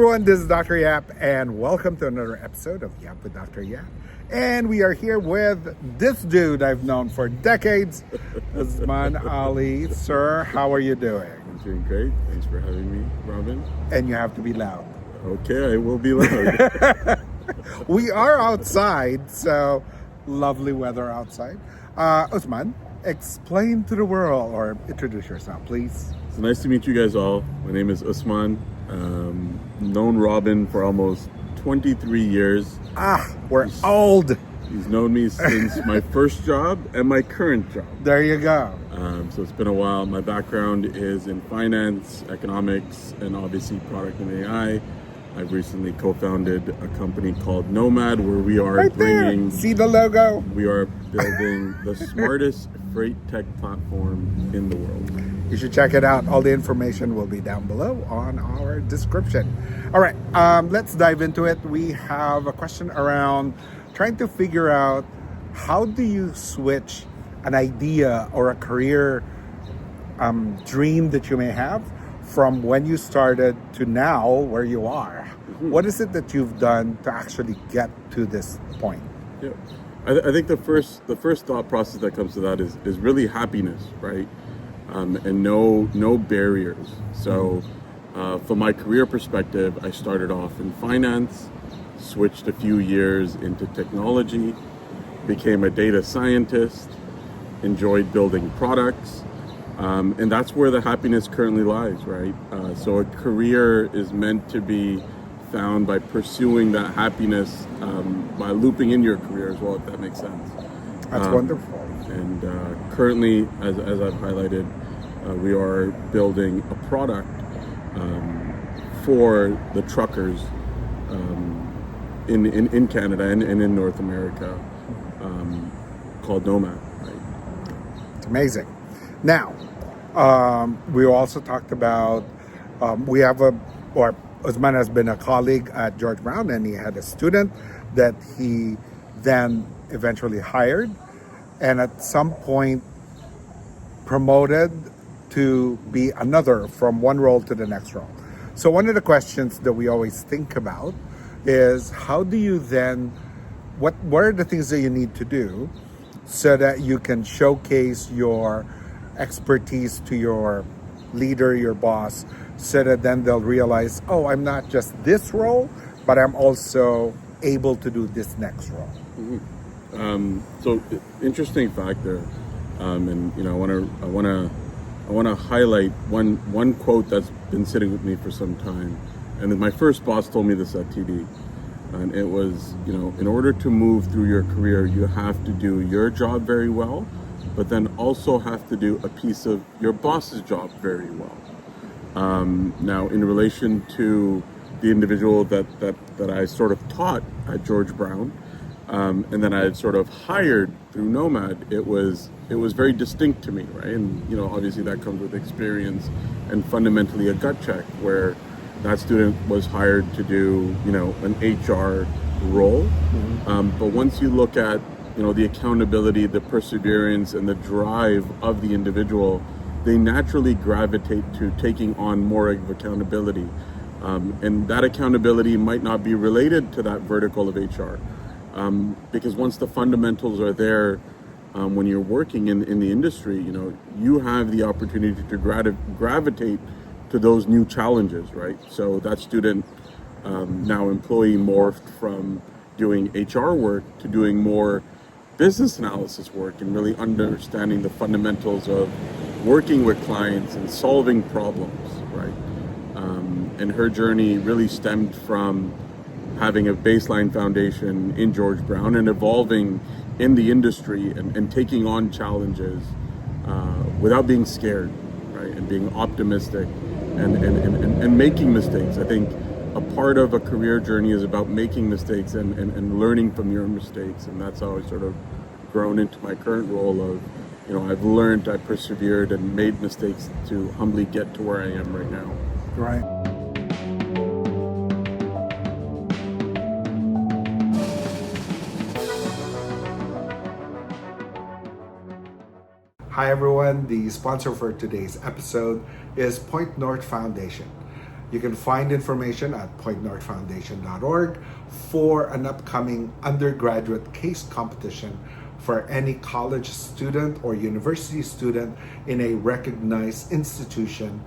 everyone, this is Dr. Yap, and welcome to another episode of Yap with Dr. Yap. And we are here with this dude I've known for decades, Usman Ali. Sir, how are you doing? I'm doing great. Thanks for having me, Robin. And you have to be loud. Okay, I will be loud. We are outside, so lovely weather outside. Usman, explain to the world, or introduce yourself, please. It's nice to meet you guys all. My name is Usman. Known Robin for almost 23 years. We're old. He's known me since my first job and my current job. There you go. So it's been a while. My background is in finance, economics, and obviously product and AI. I've recently co-founded a company called Nomad, where we are right bringing... there. See the logo? We are building the smartest freight tech platform in the world. You should check it out. All the information will be down below on our description. All right, let's dive into it. We have a question around trying to figure out how do you switch an idea or a career dream that you may have from when you started to now where you are. Mm-hmm. What is it that you've done to actually get to this point? Yeah, I think the first thought process that comes to that is really happiness, right? And no barriers. So from my career perspective, I started off in finance, switched a few years into technology, became a data scientist, enjoyed building products, and that's where the happiness currently lies, right? So a career is meant to be found by pursuing that happiness by looping in your career as well, if that makes sense. That's wonderful. And currently, as I've highlighted, we are building a product for the truckers in Canada and in North America called Nomad. Right? It's amazing. Now, we also talked about Usman has been a colleague at George Brown, and he had a student that he then eventually hired, and at some point promoted to be another from one role to the next role. So one of the questions that we always think about is how do you then, what are the things that you need to do so that you can showcase your expertise to your leader, your boss, so that then they'll realize, oh, I'm not just this role, but I'm also able to do this next role. Mm-hmm. So interesting fact there, and I want to highlight one quote that's been sitting with me for some time, and then my first boss told me this at TD, and it was, in order to move through your career, you have to do your job very well, but then also have to do a piece of your boss's job very well. Now, in relation to the individual that I sort of taught at George Brown, and then I had sort of hired through Nomad, it was very distinct to me, right? And obviously that comes with experience and fundamentally a gut check, where that student was hired to do an HR role. Mm-hmm. But once you look at the accountability, the perseverance, and the drive of the individual, they naturally gravitate to taking on more of accountability. And that accountability might not be related to that vertical of HR. Because once the fundamentals are there, when you're working in the industry, you have the opportunity to gravitate to those new challenges, right? So that student, now employee, morphed from doing HR work to doing more business analysis work and really understanding the fundamentals of working with clients and solving problems, right? And her journey really stemmed from having a baseline foundation in George Brown and evolving in the industry and taking on challenges without being scared, right? And being optimistic and making mistakes. I think a part of a career journey is about making mistakes and learning from your mistakes. And that's how I sort of grown into my current role of, I've learned, I persevered and made mistakes to humbly get to where I am right now. Right. Hi everyone, the sponsor for today's episode is Point North Foundation. You can find information at pointnorthfoundation.org for an upcoming undergraduate case competition for any college student or university student in a recognized institution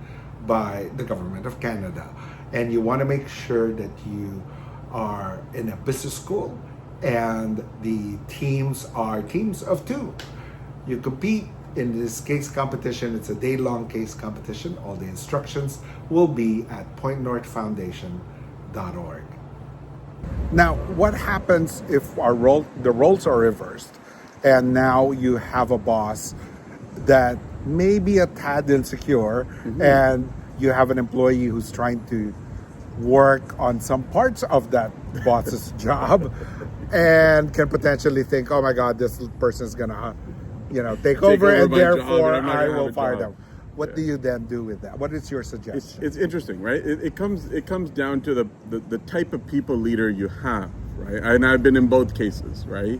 by the Government of Canada. And you want to make sure that you are in a business school and the teams are teams of two. You compete in this case competition. It's a day-long case competition. All the instructions will be at pointnorthfoundation.org. Now, what happens if the roles are reversed and now you have a boss that may be a tad insecure, and you have an employee who's trying to work on some parts of that boss's job and can potentially think, oh my God, this person's gonna take over and therefore I will fire them. What do you then do with that? What is your suggestion? It's interesting, right? It comes down to the type of people leader you have, right? And I've been in both cases, right?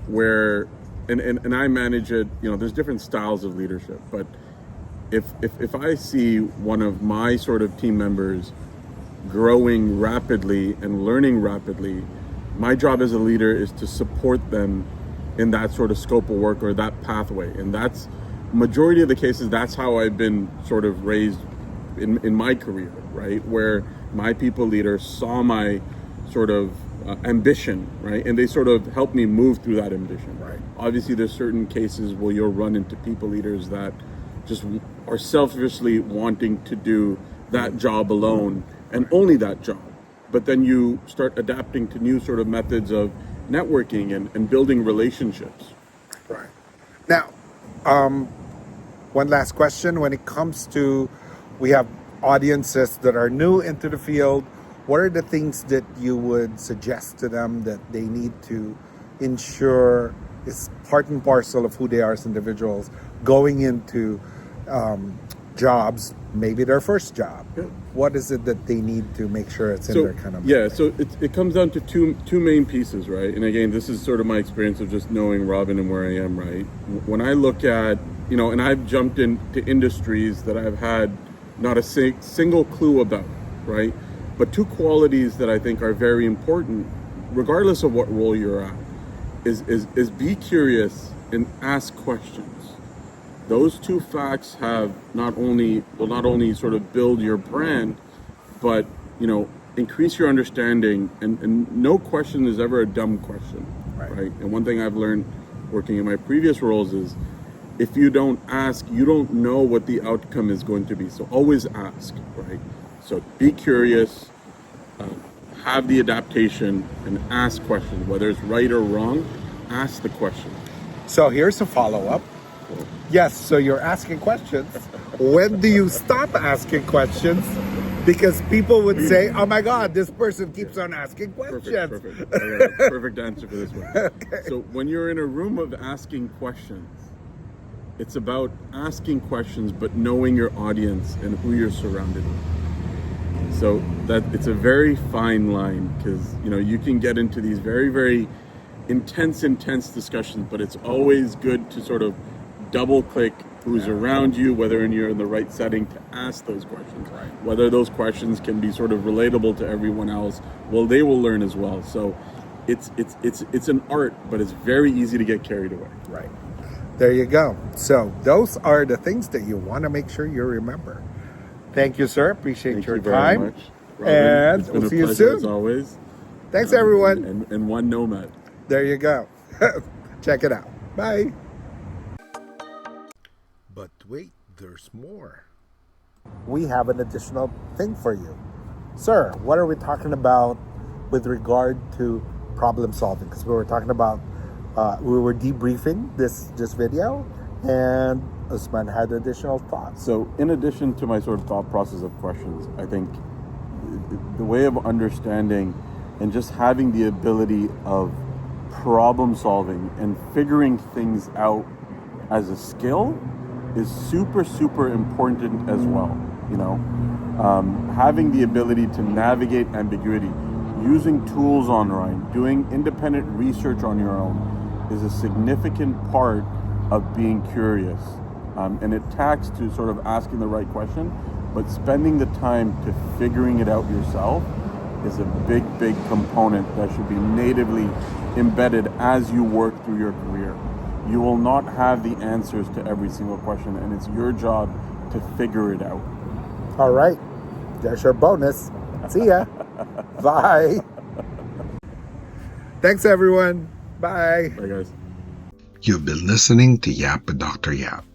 Where and I manage it, there's different styles of leadership, but if I see one of my sort of team members growing rapidly and learning rapidly, my job as a leader is to support them in that sort of scope of work or that pathway. And that's majority of the cases, that's how I've been sort of raised in my career, right? Where my people leader saw my sort of ambition, right? And they sort of helped me move through that ambition. Right. Obviously, there's certain cases where you'll run into people leaders that just are selfishly wanting to do that job alone and only that job. But then you start adapting to new sort of methods of networking and building relationships. Right. Now, one last question. When it comes to, we have audiences that are new into the field, what are the things that you would suggest to them that they need to ensure is part and parcel of who they are as individuals going into jobs, maybe their first job? Yeah. What is it that they need to make sure it's in their kind of... Yeah, so it comes down to two main pieces, right? And again, this is sort of my experience of just knowing Robin and where I am, right? When I look at, and I've jumped into industries that I've had not a single clue about, right? But two qualities that I think are very important, regardless of what role you're at, is be curious and ask questions. Those two facts have not only sort of build your brand, but increase your understanding. And no question is ever a dumb question, right? And one thing I've learned working in my previous roles is, if you don't ask, you don't know what the outcome is going to be. So always ask, right? So be curious, have the adaptation, and ask questions. Whether it's right or wrong, ask the question. So here's a follow-up. Yes, so you're asking questions. When do you stop asking questions? Because people would say, oh my God, this person keeps on asking questions. Perfect. I got a perfect answer for this one. Okay. So when you're in a room of asking questions, it's about asking questions, but knowing your audience and who you're surrounded with. So that it's a very fine line, because you can get into these very, very intense discussions, but it's always good to sort of double click who's around you, whether you're in the right setting to ask those questions. Right. Whether those questions can be sort of relatable to everyone else, well, they will learn as well. So it's an art, but it's very easy to get carried away. Right. There you go. So those are the things that you want to make sure you remember. Thank you, sir. Appreciate your time. Very much, Robin. And it's been we'll a see you pleasure soon. as always. Thanks, everyone. And one Nomad. There you go. Check it out. Bye. But wait, there's more. We have an additional thing for you. Sir, what are we talking about with regard to problem solving? Because we were talking about, we were debriefing this video, and Usman had additional thoughts. So in addition to my sort of thought process of questions, I think the way of understanding and just having the ability of problem solving and figuring things out as a skill is super, super important as well. Having the ability to navigate ambiguity, using tools online, doing independent research on your own is a significant part of being curious. And it tacks to sort of asking the right question, but spending the time to figuring it out yourself is a big, big component that should be natively embedded as you work through your career. You will not have the answers to every single question, and it's your job to figure it out. All right. There's your bonus. See ya. Bye. Thanks, everyone. Bye. Bye, guys. You've been listening to Yap with Dr. Yap,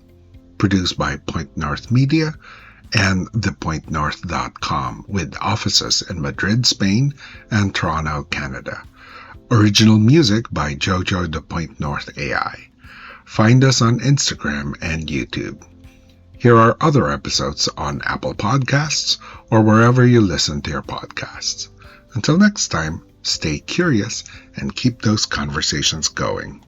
produced by Point North Media and thepointnorth.com, with offices in Madrid, Spain, and Toronto, Canada. Original music by Jojo the Point North AI. Find us on Instagram and YouTube. Here are other episodes on Apple Podcasts or wherever you listen to your podcasts. Until next time, stay curious and keep those conversations going.